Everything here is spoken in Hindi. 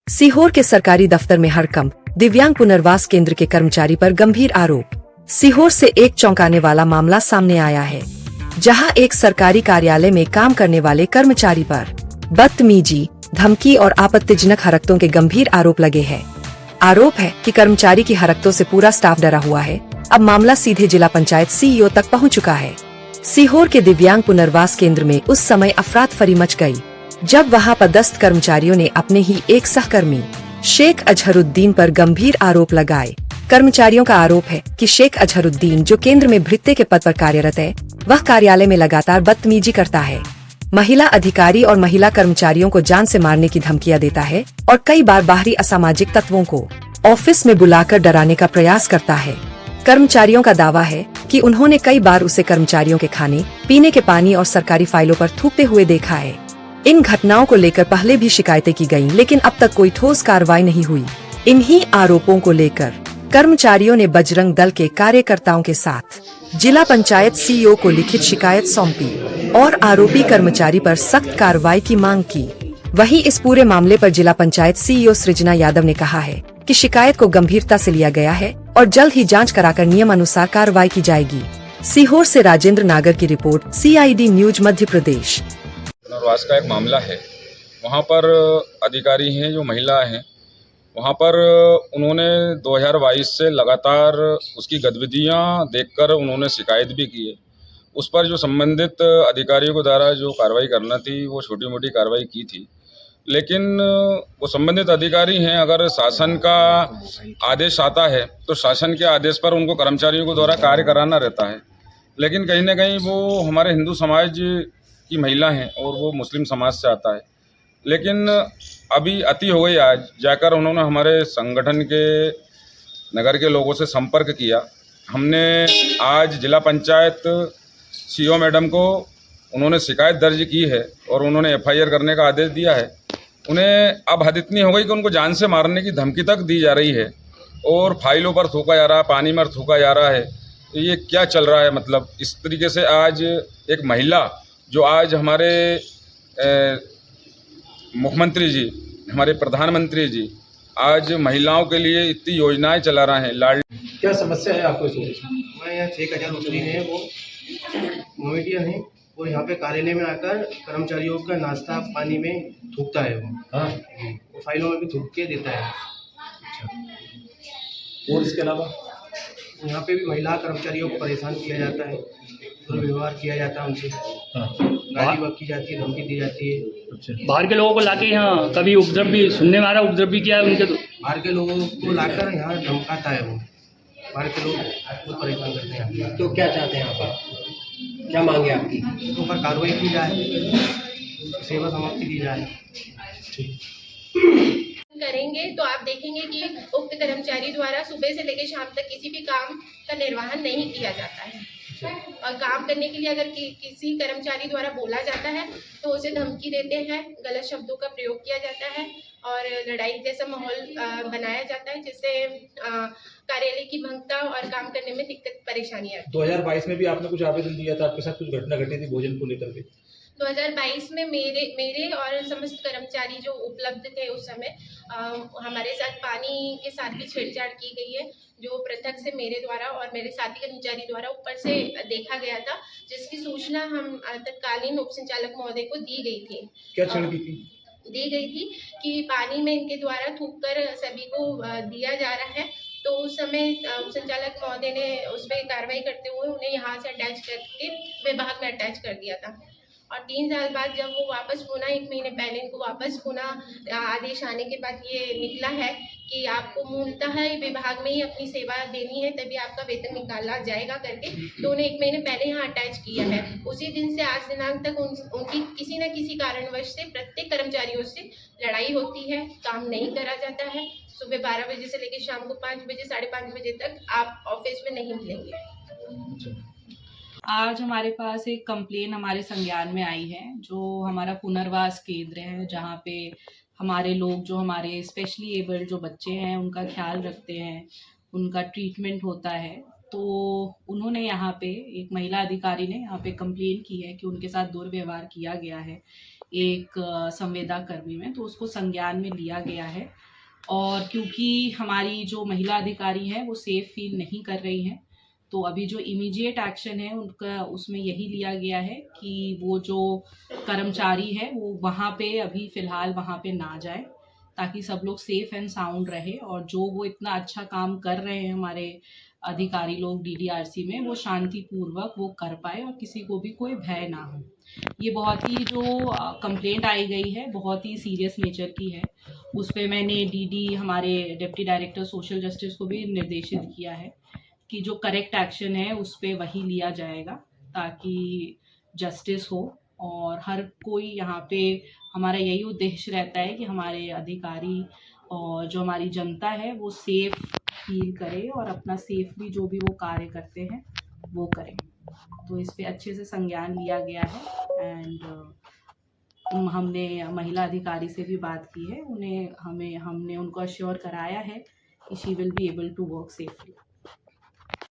सीहोर के सरकारी दफ्तर में हड़कंप, दिव्यांग पुनर्वास केंद्र के कर्मचारी पर गंभीर आरोप। सीहोर से एक चौंकाने वाला मामला सामने आया है, जहां एक सरकारी कार्यालय में काम करने वाले कर्मचारी पर बदतमीजी, धमकी और आपत्तिजनक हरकतों के गंभीर आरोप लगे हैं। आरोप है कि कर्मचारी की हरकतों से पूरा स्टाफ डरा हुआ है। अब मामला सीधे जिला पंचायत सीईओ तक पहुंच चुका है। सीहोर के दिव्यांग पुनर्वास केंद्र में उस समय अफरा-तफरी मच गई, जब वहां पदस्थ कर्मचारियों ने अपने ही एक सहकर्मी शेख अजहरुद्दीन पर गंभीर आरोप लगाए। कर्मचारियों का आरोप है कि शेख अजहरुद्दीन, जो केंद्र में भृत्य के पद पर कार्यरत है, वह कार्यालय में लगातार बदतमीजी करता है, महिला अधिकारी और महिला कर्मचारियों को जान से मारने की धमकियां देता है और कई बार बाहरी असामाजिक तत्वों को ऑफिस में बुलाकर डराने का प्रयास करता है। कर्मचारियों का दावा है कि उन्होंने कई बार उसे कर्मचारियों के खाने, पीने के पानी और सरकारी फाइलों पर थूकते हुए देखा है। इन घटनाओं को लेकर पहले भी शिकायतें की गईं, लेकिन अब तक कोई ठोस कार्रवाई नहीं हुई। इन्हीं आरोपों को लेकर कर्मचारियों ने बजरंग दल के कार्यकर्ताओं के साथ जिला पंचायत सीईओ को लिखित शिकायत सौंपी और आरोपी कर्मचारी पर सख्त कार्रवाई की मांग की। वहीं इस पूरे मामले पर जिला पंचायत सीईओ सृजना यादव ने कहा है कि शिकायत को गंभीरता से लिया गया है और जल्द ही जांच कराकर नियम अनुसार कार्रवाई की जाएगी। सीहोर से राजेंद्र नागर की report, CID news Madhya Pradesh. पुनर्वास का एक मामला है। वहाँ पर अधिकारी हैं जो महिला हैं, वहाँ पर उन्होंने 2022 से लगातार उसकी गतिविधियाँ देखकर उन्होंने शिकायत भी की है। उस पर जो संबंधित अधिकारियों के द्वारा जो कार्रवाई करना थी वो छोटी मोटी कार्रवाई की थी, लेकिन वो संबंधित अधिकारी हैं, अगर शासन का आदेश आता है तो शासन के आदेश पर उनको कर्मचारियों के द्वारा कार्य कराना रहता है। लेकिन कहीं ना कहीं वो हमारे हिंदू समाज की महिला हैं और वो मुस्लिम समाज से आता है, लेकिन अभी अति हो गई। आज जाकर उन्होंने हमारे संगठन के नगर के लोगों से संपर्क किया। हमने आज जिला पंचायत सीईओ मैडम को उन्होंने शिकायत दर्ज की है और उन्होंने FIR करने का आदेश दिया है। उन्हें अब हद इतनी हो गई कि उनको जान से मारने की धमकी तक दी जा रही है और फाइलों पर थूका जा रहा है, पानी में थूका जा रहा है। तो ये क्या चल रहा है? मतलब इस तरीके से आज एक महिला, जो आज हमारे मुख्यमंत्री जी, हमारे प्रधानमंत्री जी आज महिलाओं के लिए इतनी योजनाएं चला रहे हैं। क्या समस्या है आपको इस वजह से? हमारे यहाँ 6,000 है, वो मोमेडियन है और यहाँ पे कार्यालय में आकर कर्मचारियों का नाश्ता पानी में थूकता है। वो फाइलों में भी थूक के देता है। और इसके अलावा यहाँ पे भी महिला कर्मचारियों को परेशान किया जाता है, दुर्व्यवहार किया जाता है उनसे, गाली बकी जाती है, धमकी दी जाती है। अच्छा, बाहर के लोगों को लाके यहाँ कभी उपद्रव भी सुनने में आ रहा, उपद्रव भी किया है उनके। तो बाहर के लोगों को लाकर यहाँ धमकाता है। वो बाहर के लोग बहुत परेशान करते हैं। तो क्या चाहते हैं आप? क्या मांगे आपकी? उसके ऊपर कार्रवाई की जाए, सेवा समाप्ति दी जाए। करेंगे तो आप देखेंगे कि उक्त कर्मचारी द्वारा सुबह से लेकर शाम तक किसी भी काम का निर्वहन नहीं किया जाता है। और काम करने के लिए अगर किसी कर्मचारी द्वारा बोला जाता है तो उसे धमकी देते हैं, गलत शब्दों का प्रयोग किया जाता है और लड़ाई जैसा माहौल बनाया जाता है, जिससे कार्यालय की भंगता और काम करने में दिक्कत परेशानी आती है। 2022 में भी आपने कुछ आवेदन दिया था, आपके साथ कुछ घटना घटी थी भोजन को लेकर के? 2022 में मेरे और समस्त कर्मचारी जो उपलब्ध थे उस समय हमारे साथ पानी के साथ भी छेड़छाड़ की गई है, जो पृथक से मेरे द्वारा और मेरे साथी कर्मचारी द्वारा ऊपर से देखा गया था, जिसकी सूचना हम तत्कालीन उप संचालक महोदय को दी गई थी। क्या छेड़ की थी? दी गई थी कि पानी में इनके द्वारा थूक कर सभी को दिया जा रहा है। तो उस समय उप संचालक महोदय ने उस पर कार्रवाई करते हुए उन्हें यहाँ से अटैच करके विभाग में अटैच कर दिया था। और 3 साल बाद जब वो वापस पुनः 1 महीने पहले इनको वापस पुनः आदेश आने के बाद ये निकला है कि आपको मूलतः विभाग में ही अपनी सेवा देनी है, तभी आपका वेतन निकाला जाएगा करके, तो उन्हें 1 महीने पहले यहाँ अटैच किया है। उसी दिन से आज दिनांक तक उनकी किसी न किसी कारणवश से प्रत्येक कर्मचारियों से लड़ाई होती है, काम नहीं करा जाता है। सुबह 12 बजे से लेकर शाम को 5 बजे, 5:30 बजे तक आप ऑफिस में नहीं मिलेंगे। आज हमारे पास एक कंप्लेन हमारे संज्ञान में आई है, जो हमारा पुनर्वास केंद्र है, जहाँ पे हमारे लोग, जो हमारे स्पेशली एबल्ड जो बच्चे हैं उनका ख्याल रखते हैं, उनका ट्रीटमेंट होता है। तो उन्होंने यहाँ पे, एक महिला अधिकारी ने यहाँ पे कंप्लेन की है कि उनके साथ दुर्व्यवहार किया गया है। एक संविदा कर्मी में, तो उसको संज्ञान में लिया गया है। और क्योंकि हमारी जो महिला अधिकारी हैं वो सेफ फील नहीं कर रही हैं, तो अभी जो इमीडिएट एक्शन है उनका उसमें यही लिया गया है कि वो जो कर्मचारी है वो वहाँ पे अभी फ़िलहाल वहाँ पे ना जाए, ताकि सब लोग सेफ एंड साउंड रहे, और जो वो इतना अच्छा काम कर रहे हैं हमारे अधिकारी लोग डीडीआरसी में, वो शांतिपूर्वक वो कर पाए और किसी को भी कोई भय ना हो। ये बहुत ही जो कंप्लेंट आई गई है बहुत ही सीरियस नेचर की है। उस पे मैंने डीडी हमारे डिप्टी डायरेक्टर सोशल जस्टिस को भी निर्देशित किया है कि जो करेक्ट एक्शन है उस पे वही लिया जाएगा, ताकि जस्टिस हो। और हर कोई यहाँ पे, हमारा यही उद्देश्य रहता है कि हमारे अधिकारी और जो हमारी जनता है वो सेफ फील करे और अपना सेफली जो भी वो कार्य करते हैं वो करें। तो इस पे अच्छे से संज्ञान लिया गया है। एंड हमने महिला अधिकारी से भी बात की है, हमने उनको अश्योर कराया है कि she will be able to work safely.